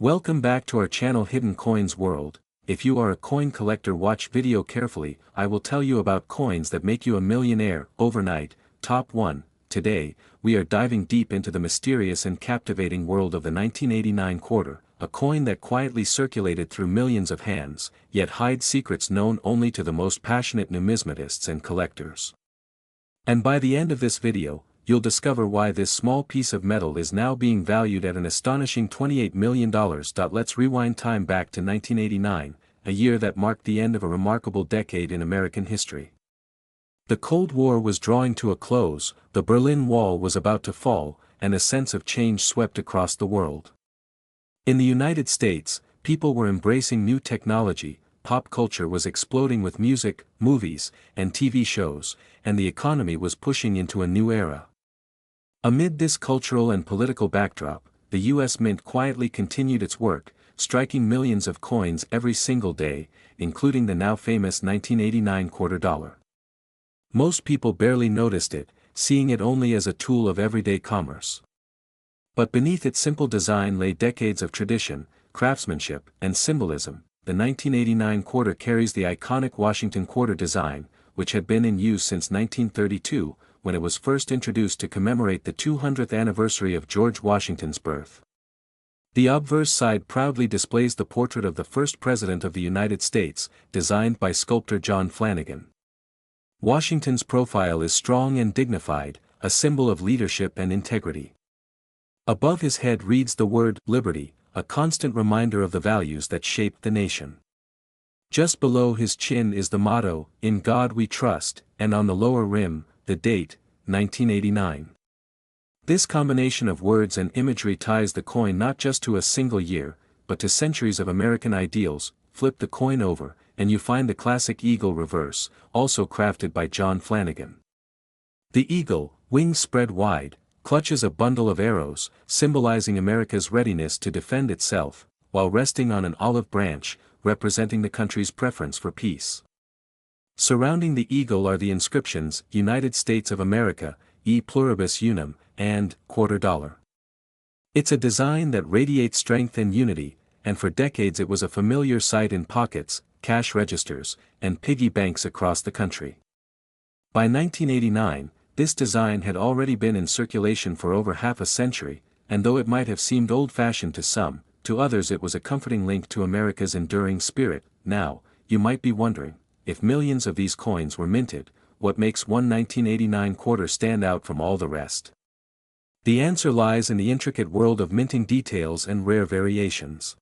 Welcome back to our channel Hidden Coins World. If you are a coin collector, watch video carefully. I will tell you about coins that make you a millionaire overnight. Top 1. Today, we are diving deep into the mysterious and captivating world of the 1989 quarter, a coin that quietly circulated through millions of hands, yet hides secrets known only to the most passionate numismatists and collectors. And by the end of this video, you'll discover why this small piece of metal is now being valued at an astonishing $28 million. Let's rewind time back to 1989, a year that marked the end of a remarkable decade in American history. The Cold War was drawing to a close, the Berlin Wall was about to fall, and a sense of change swept across the world. In the United States, people were embracing new technology, pop culture was exploding with music, movies, and TV shows, and the economy was pushing into a new era. Amid this cultural and political backdrop, the U.S. Mint quietly continued its work, striking millions of coins every single day, including the now famous 1989 quarter dollar. Most people barely noticed it, seeing it only as a tool of everyday commerce. But beneath its simple design lay decades of tradition, craftsmanship, and symbolism. The 1989 quarter carries the iconic Washington quarter design, which had been in use since 1932, when it was first introduced to commemorate the 200th anniversary of George Washington's birth. The obverse side proudly displays the portrait of the first President of the United States, designed by sculptor John Flanagan. Washington's profile is strong and dignified, a symbol of leadership and integrity. Above his head reads the word "Liberty," a constant reminder of the values that shaped the nation. Just below his chin is the motto, "In God We Trust," and on the lower rim, the date, 1989. This combination of words and imagery ties the coin not just to a single year, but to centuries of American ideals. Flip the coin over, and you find the classic eagle reverse, also crafted by John Flanagan. The eagle, wings spread wide, clutches a bundle of arrows, symbolizing America's readiness to defend itself, while resting on an olive branch, representing the country's preference for peace. Surrounding the eagle are the inscriptions, United States of America, E pluribus unum, and quarter dollar. It's a design that radiates strength and unity, and for decades it was a familiar sight in pockets, cash registers, and piggy banks across the country. By 1989, this design had already been in circulation for over half a century, and though it might have seemed old-fashioned to some, to others it was a comforting link to America's enduring spirit. Now, you might be wondering, if millions of these coins were minted, what makes one 1989 quarter stand out from all the rest? The answer lies in the intricate world of minting details and rare variations.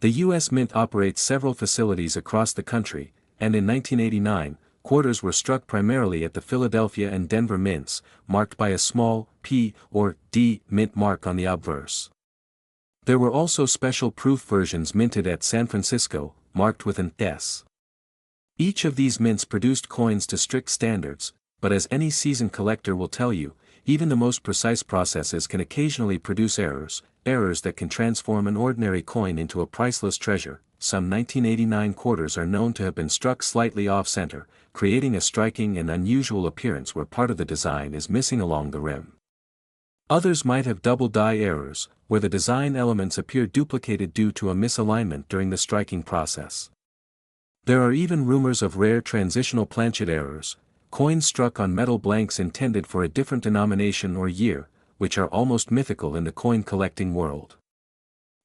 The U.S. Mint operates several facilities across the country, and in 1989, quarters were struck primarily at the Philadelphia and Denver mints, marked by a small P or D mint mark on the obverse. There were also special proof versions minted at San Francisco, marked with an S. Each of these mints produced coins to strict standards, but as any seasoned collector will tell you, even the most precise processes can occasionally produce errors that can transform an ordinary coin into a priceless treasure. Some 1989 quarters are known to have been struck slightly off-center, creating a striking and unusual appearance where part of the design is missing along the rim. Others might have double die errors, where the design elements appear duplicated due to a misalignment during the striking process. There are even rumors of rare transitional planchet errors, coins struck on metal blanks intended for a different denomination or year, which are almost mythical in the coin collecting world.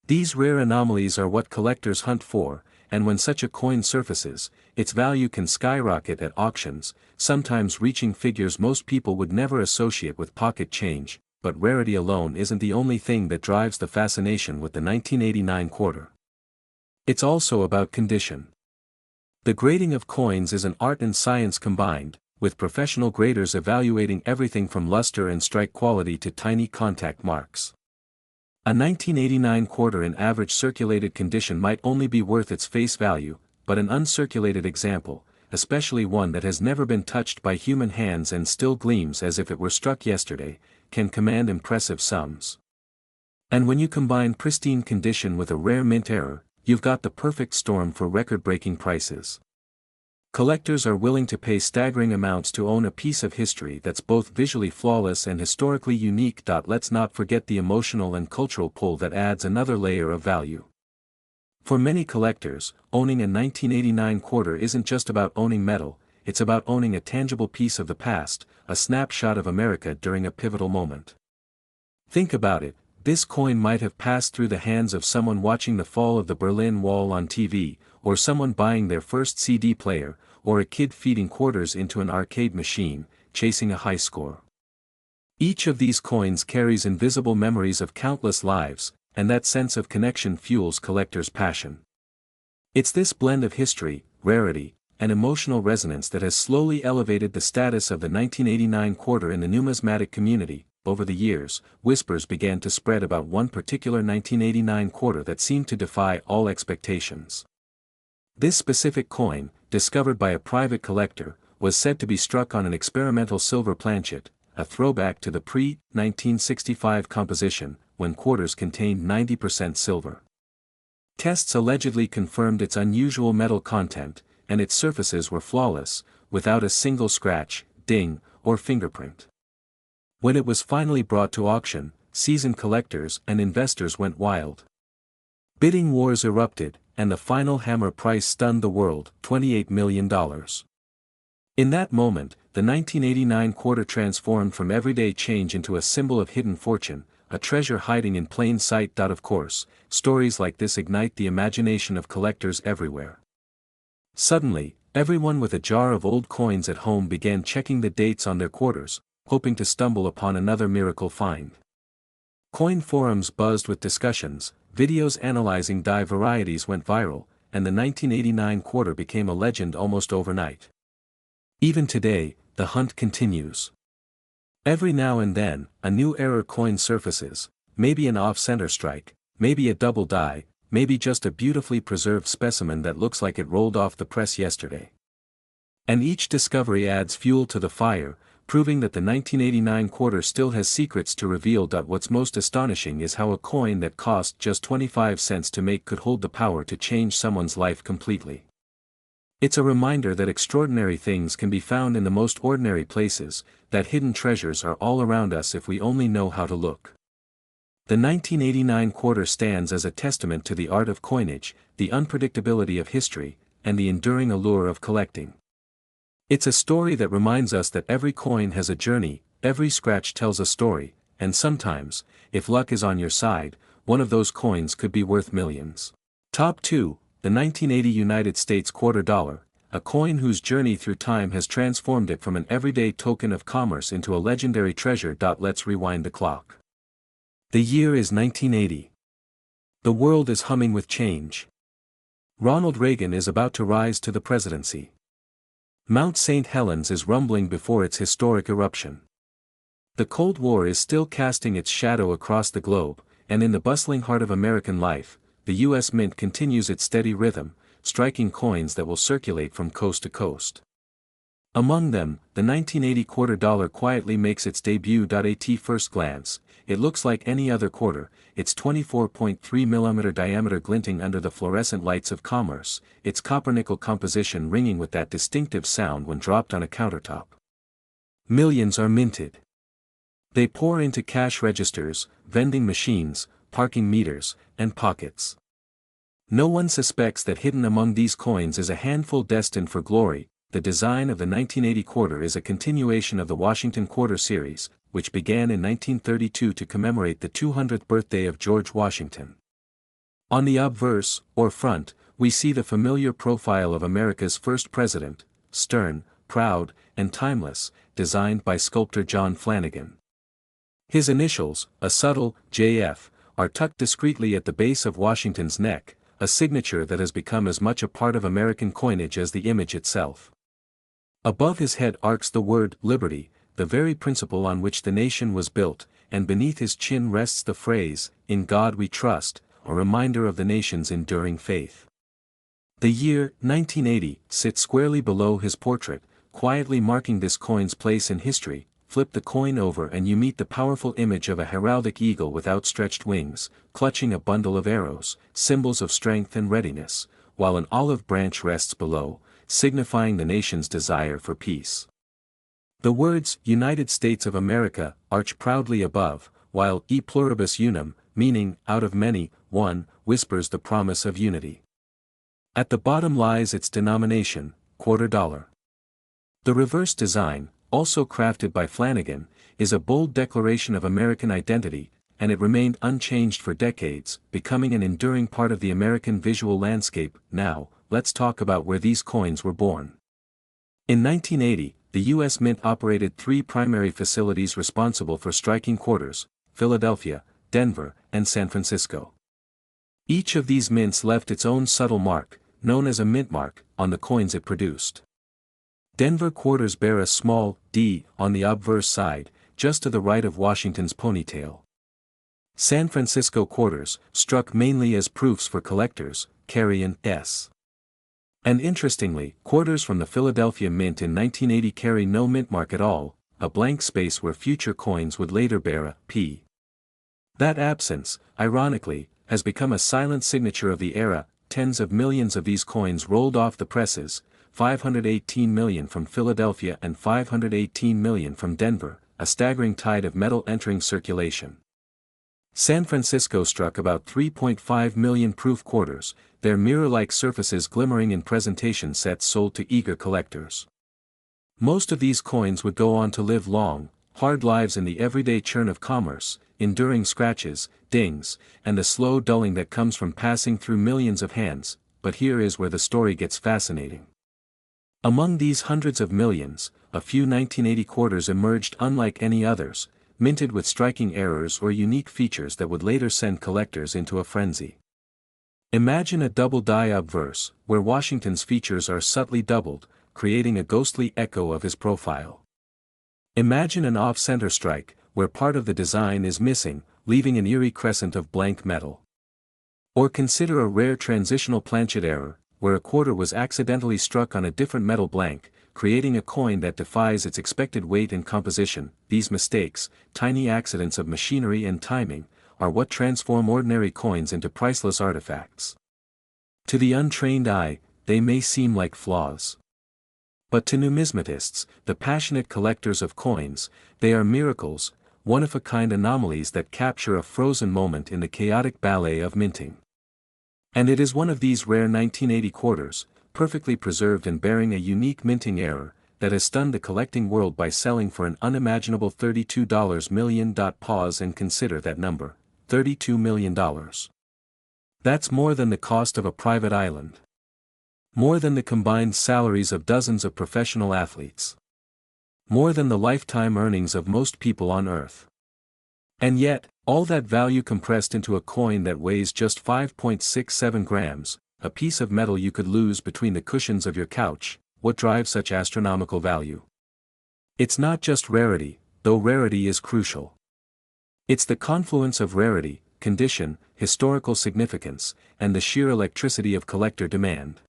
These rare anomalies are what collectors hunt for, and when such a coin surfaces, its value can skyrocket at auctions, sometimes reaching figures most people would never associate with pocket change. But rarity alone isn't the only thing that drives the fascination with the 1989 quarter. It's also about condition. The grading of coins is an art and science combined, with professional graders evaluating everything from luster and strike quality to tiny contact marks. A 1989 quarter in average circulated condition might only be worth its face value, but an uncirculated example, especially one that has never been touched by human hands and still gleams as if it were struck yesterday, can command impressive sums. And when you combine pristine condition with a rare mint error, you've got the perfect storm for record-breaking prices. Collectors are willing to pay staggering amounts to own a piece of history that's both visually flawless and historically unique. Let's not forget the emotional and cultural pull that adds another layer of value. For many collectors, owning a 1989 quarter isn't just about owning metal, it's about owning a tangible piece of the past, a snapshot of America during a pivotal moment. Think about it, this coin might have passed through the hands of someone watching the fall of the Berlin Wall on TV, or someone buying their first CD player, or a kid feeding quarters into an arcade machine, chasing a high score. Each of these coins carries invisible memories of countless lives, and that sense of connection fuels collectors' passion. It's this blend of history, rarity, and emotional resonance that has slowly elevated the status of the 1989 quarter in the numismatic community. Over the years, whispers began to spread about one particular 1989 quarter that seemed to defy all expectations. This specific coin, discovered by a private collector, was said to be struck on an experimental silver planchet, a throwback to the pre-1965 composition, when quarters contained 90% silver. Tests allegedly confirmed its unusual metal content, and its surfaces were flawless, without a single scratch, ding, or fingerprint. When it was finally brought to auction, seasoned collectors and investors went wild. Bidding wars erupted, and the final hammer price stunned the world, $28 million. In that moment, the 1989 quarter transformed from everyday change into a symbol of hidden fortune, a treasure hiding in plain sight. Of course, stories like this ignite the imagination of collectors everywhere. Suddenly, everyone with a jar of old coins at home began checking the dates on their quarters, hoping to stumble upon another miracle find. Coin forums buzzed with discussions, videos analyzing die varieties went viral, and the 1989 quarter became a legend almost overnight. Even today, the hunt continues. Every now and then, a new error coin surfaces, maybe an off-center strike, maybe a double die, maybe just a beautifully preserved specimen that looks like it rolled off the press yesterday. And each discovery adds fuel to the fire, proving that the 1989 quarter still has secrets to reveal. What's most astonishing is how a coin that cost just 25 cents to make could hold the power to change someone's life completely. It's a reminder that extraordinary things can be found in the most ordinary places, that hidden treasures are all around us if we only know how to look. The 1989 quarter stands as a testament to the art of coinage, the unpredictability of history, and the enduring allure of collecting. It's a story that reminds us that every coin has a journey, every scratch tells a story, and sometimes, if luck is on your side, one of those coins could be worth millions. Top 2, the 1980 United States quarter dollar, a coin whose journey through time has transformed it from an everyday token of commerce into a legendary treasure. Let's rewind the clock. The year is 1980. The world is humming with change. Ronald Reagan is about to rise to the presidency. Mount St. Helens is rumbling before its historic eruption. The Cold War is still casting its shadow across the globe, and in the bustling heart of American life, the U.S. Mint continues its steady rhythm, striking coins that will circulate from coast to coast. Among them, the 1980 quarter dollar quietly makes its debut. At first glance, it looks like any other quarter, its 24.3 mm diameter glinting under the fluorescent lights of commerce, its copper-nickel composition ringing with that distinctive sound when dropped on a countertop. Millions are minted. They pour into cash registers, vending machines, parking meters, and pockets. No one suspects that hidden among these coins is a handful destined for glory. The design of the 1980 quarter is a continuation of the Washington Quarter series, which began in 1932 to commemorate the 200th birthday of George Washington. On the obverse, or front, we see the familiar profile of America's first president, stern, proud, and timeless, designed by sculptor John Flanagan. His initials, a subtle JF, are tucked discreetly at the base of Washington's neck, a signature that has become as much a part of American coinage as the image itself. Above his head arcs the word liberty, the very principle on which the nation was built, and beneath his chin rests the phrase, "In God we trust," a reminder of the nation's enduring faith. The year, 1980, sits squarely below his portrait, quietly marking this coin's place in history. Flip the coin over and you meet the powerful image of a heraldic eagle with outstretched wings, clutching a bundle of arrows, symbols of strength and readiness, while an olive branch rests below, signifying the nation's desire for peace. The words, United States of America, arch proudly above, while e pluribus unum, meaning, out of many, one, whispers the promise of unity. At the bottom lies its denomination, $quarter. The reverse design, also crafted by Flanagan, is a bold declaration of American identity, and it remained unchanged for decades, becoming an enduring part of the American visual landscape. Now, let's talk about where these coins were born. In 1980, the U.S. Mint operated three primary facilities responsible for striking quarters: Philadelphia, Denver, and San Francisco. Each of these mints left its own subtle mark, known as a mint mark, on the coins it produced. Denver quarters bear a small D on the obverse side, just to the right of Washington's ponytail. San Francisco quarters, struck mainly as proofs for collectors, carry an S. And interestingly, quarters from the Philadelphia Mint in 1980 carry no mint mark at all, a blank space where future coins would later bear a P. That absence, ironically, has become a silent signature of the era. Tens of millions of these coins rolled off the presses, 518 million from Philadelphia and 518 million from Denver, a staggering tide of metal entering circulation. San Francisco struck about 3.5 million proof quarters, their mirror-like surfaces glimmering in presentation sets sold to eager collectors. Most of these coins would go on to live long, hard lives in the everyday churn of commerce, enduring scratches, dings, and the slow dulling that comes from passing through millions of hands. But here is where the story gets fascinating. Among these hundreds of millions, a few 1980 quarters emerged unlike any others, minted with striking errors or unique features that would later send collectors into a frenzy. Imagine a double die obverse, where Washington's features are subtly doubled, creating a ghostly echo of his profile. Imagine an off-center strike, where part of the design is missing, leaving an eerie crescent of blank metal. Or consider a rare transitional planchet error, where a quarter was accidentally struck on a different metal blank, creating a coin that defies its expected weight and composition. These mistakes, tiny accidents of machinery and timing, are what transform ordinary coins into priceless artifacts. To the untrained eye, they may seem like flaws. But to numismatists, the passionate collectors of coins, they are miracles, one-of-a-kind anomalies that capture a frozen moment in the chaotic ballet of minting. And it is one of these rare 1980 quarters, perfectly preserved and bearing a unique minting error, that has stunned the collecting world by selling for an unimaginable $32 million. Pause and consider that number, $32 million. That's more than the cost of a private island. More than the combined salaries of dozens of professional athletes. More than the lifetime earnings of most people on Earth. And yet, all that value compressed into a coin that weighs just 5.67 grams, a piece of metal you could lose between the cushions of your couch. What drives such astronomical value? It's not just rarity, though rarity is crucial. It's the confluence of rarity, condition, historical significance, and the sheer electricity of collector demand.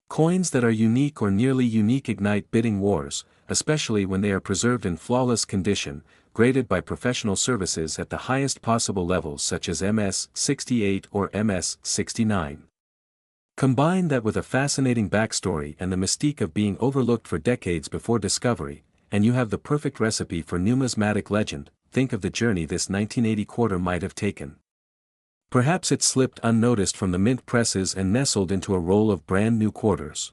Coins that are unique or nearly unique ignite bidding wars, especially when they are preserved in flawless condition, graded by professional services at the highest possible levels such as MS-68 or MS-69. Combine that with a fascinating backstory and the mystique of being overlooked for decades before discovery, and you have the perfect recipe for numismatic legend. Think of the journey this 1980 quarter might have taken. Perhaps it slipped unnoticed from the mint presses and nestled into a roll of brand new quarters.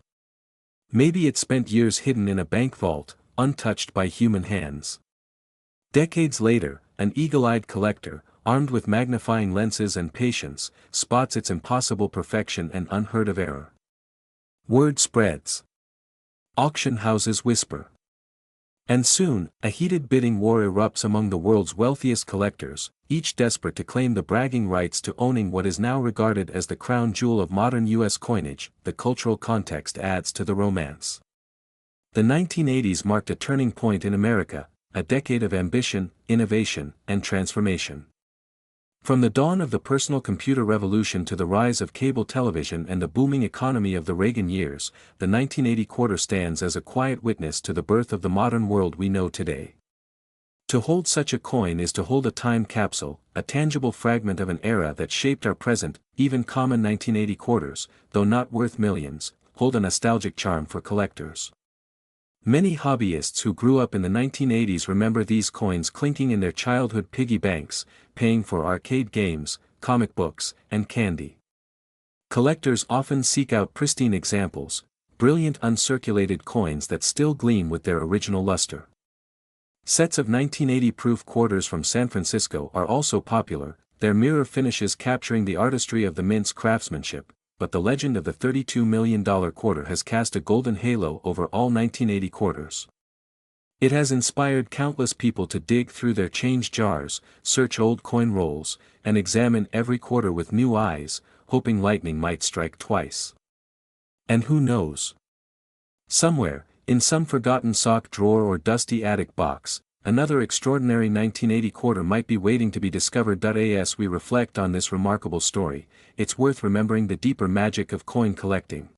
Maybe it spent years hidden in a bank vault, untouched by human hands. Decades later, an eagle-eyed collector, armed with magnifying lenses and patience, spots its impossible perfection and unheard of error. Word spreads. Auction houses whisper. And soon, a heated bidding war erupts among the world's wealthiest collectors, each desperate to claim the bragging rights to owning what is now regarded as the crown jewel of modern U.S. coinage. The cultural context adds to the romance. The 1980s marked a turning point in America, a decade of ambition, innovation, and transformation. From the dawn of the personal computer revolution to the rise of cable television and the booming economy of the Reagan years, the 1980 quarter stands as a quiet witness to the birth of the modern world we know today. To hold such a coin is to hold a time capsule, a tangible fragment of an era that shaped our present. Even common 1980 quarters, though not worth millions, hold a nostalgic charm for collectors. Many hobbyists who grew up in the 1980s remember these coins clinking in their childhood piggy banks, paying for arcade games, comic books, and candy. Collectors often seek out pristine examples, brilliant uncirculated coins that still gleam with their original luster. Sets of 1980 proof quarters from San Francisco are also popular, their mirror finishes capturing the artistry of the mint's craftsmanship, but the legend of the $32 million quarter has cast a golden halo over all 1980 quarters. It has inspired countless people to dig through their change jars, search old coin rolls, and examine every quarter with new eyes, hoping lightning might strike twice. And who knows? Somewhere, in some forgotten sock drawer or dusty attic box, another extraordinary 1980 quarter might be waiting to be discovered. As we reflect on this remarkable story, it's worth remembering the deeper magic of coin collecting.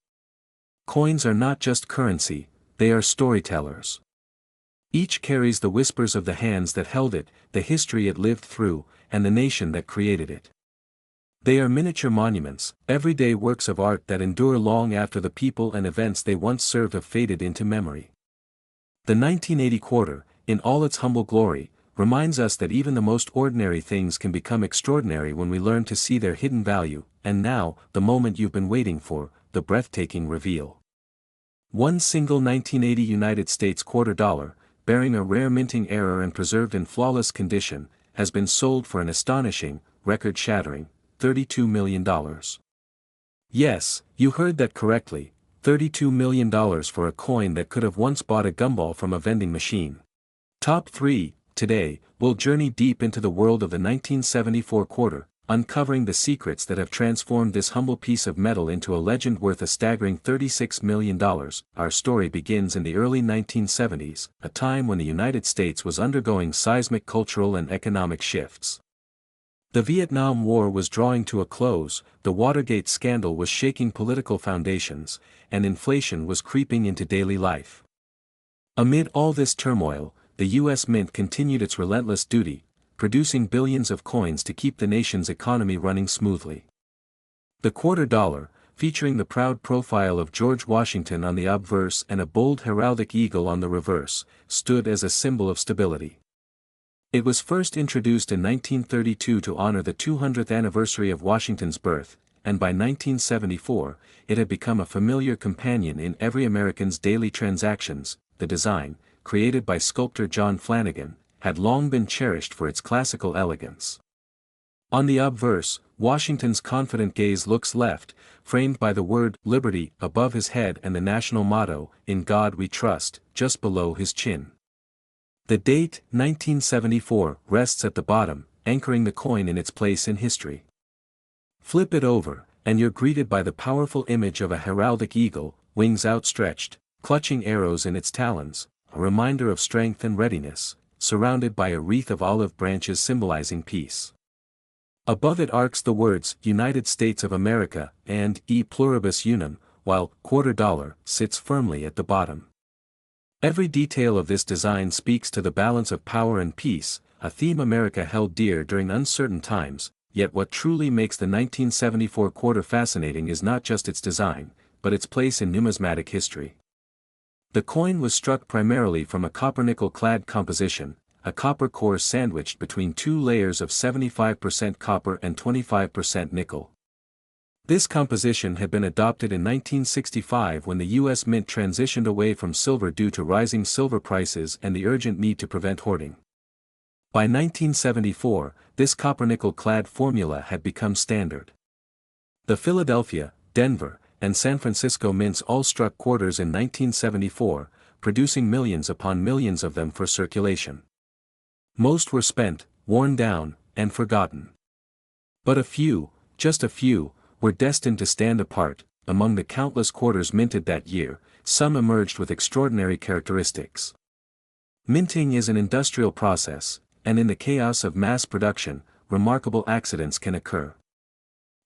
Coins are not just currency, they are storytellers. Each carries the whispers of the hands that held it, the history it lived through, and the nation that created it. They are miniature monuments, everyday works of art that endure long after the people and events they once served have faded into memory. The 1980 quarter, in all its humble glory, reminds us that even the most ordinary things can become extraordinary when we learn to see their hidden value, and now, the moment you've been waiting for, the breathtaking reveal. One single 1980 United States quarter dollar, bearing a rare minting error and preserved in flawless condition, has been sold for an astonishing, record-shattering, $32 million. Yes, you heard that correctly, $32 million for a coin that could have once bought a gumball from a vending machine. Top 3, today, we'll journey deep into the world of the 1974 quarter, uncovering the secrets that have transformed this humble piece of metal into a legend worth a staggering $36 million. Our story begins in the early 1970s, a time when the United States was undergoing seismic cultural and economic shifts. The Vietnam War was drawing to a close, the Watergate scandal was shaking political foundations, and inflation was creeping into daily life. Amid all this turmoil, the U.S. Mint continued its relentless duty, producing billions of coins to keep the nation's economy running smoothly. The quarter dollar, featuring the proud profile of George Washington on the obverse and a bold heraldic eagle on the reverse, stood as a symbol of stability. It was first introduced in 1932 to honor the 200th anniversary of Washington's birth, and by 1974, it had become a familiar companion in every American's daily transactions. The design, created by sculptor John Flanagan, had long been cherished for its classical elegance. On the obverse, Washington's confident gaze looks left, framed by the word "Liberty" above his head and the national motto, "In God We Trust," just below his chin. The date, 1974, rests at the bottom, anchoring the coin in its place in history. Flip it over, and you're greeted by the powerful image of a heraldic eagle, wings outstretched, clutching arrows in its talons, a reminder of strength and readiness, surrounded by a wreath of olive branches symbolizing peace. Above it arcs the words, "United States of America," and "E pluribus unum," while "quarter dollar" sits firmly at the bottom. Every detail of this design speaks to the balance of power and peace, a theme America held dear during uncertain times. Yet what truly makes the 1974 quarter fascinating is not just its design, but its place in numismatic history. The coin was struck primarily from a copper-nickel clad composition, a copper core sandwiched between two layers of 75% copper and 25% nickel. This composition had been adopted in 1965 when the U.S. Mint transitioned away from silver due to rising silver prices and the urgent need to prevent hoarding. By 1974, this copper-nickel-clad formula had become standard. The Philadelphia, Denver, and San Francisco mints all struck quarters in 1974, producing millions upon millions of them for circulation. Most were spent, worn down, and forgotten. But a few, just a few, were destined to stand apart. Among the countless quarters minted that year, some emerged with extraordinary characteristics. Minting is an industrial process, and in the chaos of mass production, remarkable accidents can occur.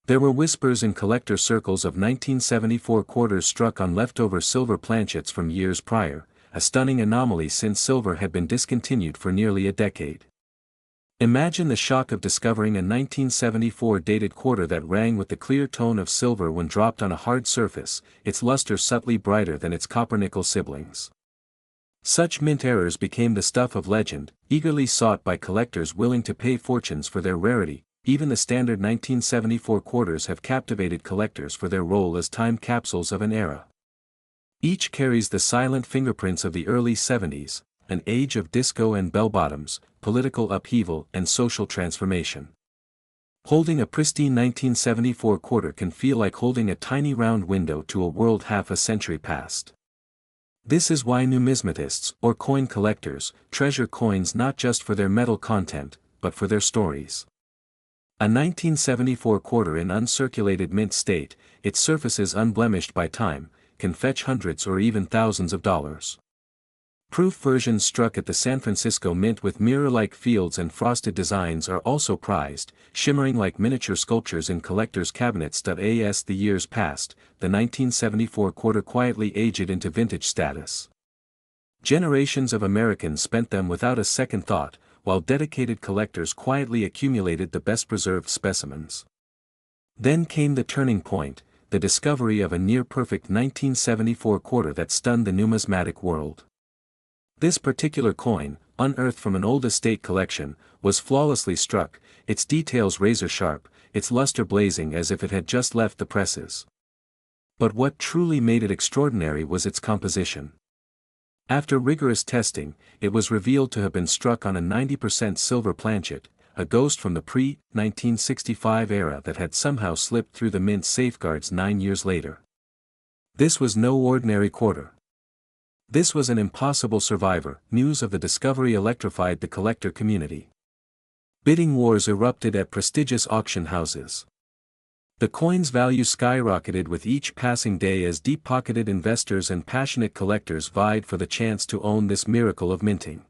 There were whispers in collector circles of 1974 quarters struck on leftover silver planchets from years prior, a stunning anomaly since silver had been discontinued for nearly a decade. Imagine the shock of discovering a 1974 dated quarter that rang with the clear tone of silver when dropped on a hard surface, its luster subtly brighter than its copper-nickel siblings. Such mint errors became the stuff of legend, eagerly sought by collectors willing to pay fortunes for their rarity. Even the standard 1974 quarters have captivated collectors for their role as time capsules of an era. Each carries the silent fingerprints of the early 70s, an age of disco and bell-bottoms, political upheaval and social transformation. Holding a pristine 1974 quarter can feel like holding a tiny round window to a world half a century past. This is why numismatists, or coin collectors, treasure coins not just for their metal content, but for their stories. A 1974 quarter in uncirculated mint state, its surfaces unblemished by time, can fetch hundreds or even thousands of dollars. Proof versions struck at the San Francisco Mint with mirror-like fields and frosted designs are also prized, shimmering like miniature sculptures in collectors' cabinets. As the years passed, the 1974 quarter quietly aged into vintage status. Generations of Americans spent them without a second thought, while dedicated collectors quietly accumulated the best-preserved specimens. Then came the turning point, the discovery of a near-perfect 1974 quarter that stunned the numismatic world. This particular coin, unearthed from an old estate collection, was flawlessly struck, its details razor-sharp, its luster blazing as if it had just left the presses. But what truly made it extraordinary was its composition. After rigorous testing, it was revealed to have been struck on a 90% silver planchet, a ghost from the pre-1965 era that had somehow slipped through the mint's safeguards 9 years later. This was no ordinary quarter. This was an impossible survivor. News of the discovery electrified the collector community. Bidding wars erupted at prestigious auction houses. The coin's value skyrocketed with each passing day as deep-pocketed investors and passionate collectors vied for the chance to own this miracle of minting.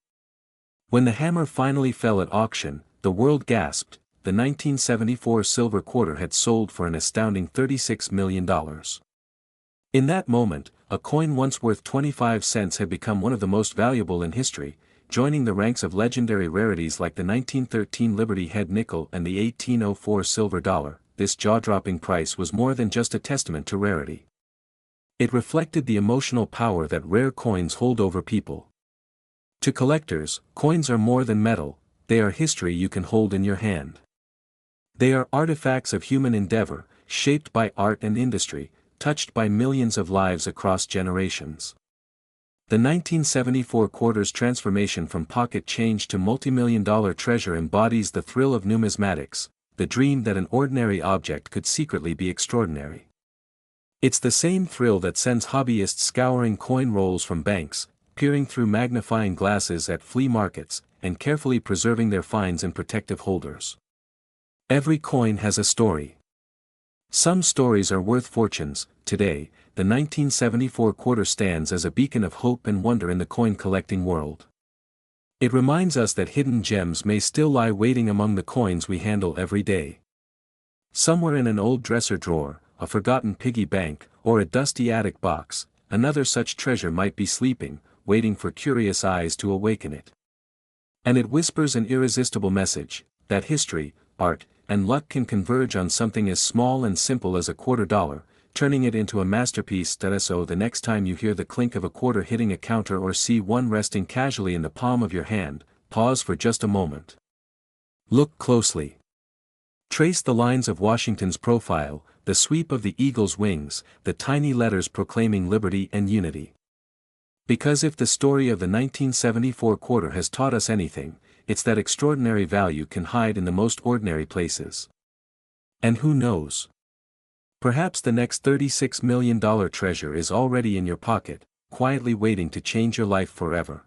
When the hammer finally fell at auction, the world gasped. The 1974 silver quarter had sold for an astounding $36 million. In that moment, a coin once worth 25 cents had become one of the most valuable in history, joining the ranks of legendary rarities like the 1913 Liberty Head nickel and the 1804 silver dollar. This jaw-dropping price was more than just a testament to rarity. It reflected the emotional power that rare coins hold over people. To collectors, coins are more than metal, they are history you can hold in your hand. They are artifacts of human endeavor, shaped by art and industry, touched by millions of lives across generations. The 1974 quarter's transformation from pocket change to multimillion-dollar treasure embodies the thrill of numismatics, the dream that an ordinary object could secretly be extraordinary. It's the same thrill that sends hobbyists scouring coin rolls from banks, peering through magnifying glasses at flea markets, and carefully preserving their finds in protective holders. Every coin has a story. Some stories are worth fortunes. Today, the 1974 quarter stands as a beacon of hope and wonder in the coin collecting world. It reminds us that hidden gems may still lie waiting among the coins we handle every day. Somewhere in an old dresser drawer, a forgotten piggy bank, or a dusty attic box, another such treasure might be sleeping, waiting for curious eyes to awaken it. And it whispers an irresistible message, that history, art, and luck can converge on something as small and simple as a $quarter, turning it into a masterpiece. So the next time you hear the clink of a quarter hitting a counter or see one resting casually in the palm of your hand, pause for just a moment. Look closely. Trace the lines of Washington's profile, the sweep of the eagle's wings, the tiny letters proclaiming liberty and unity. Because if the story of the 1974 quarter has taught us anything, it's that extraordinary value can hide in the most ordinary places. And who knows? Perhaps the next $36 million treasure is already in your pocket, quietly waiting to change your life forever.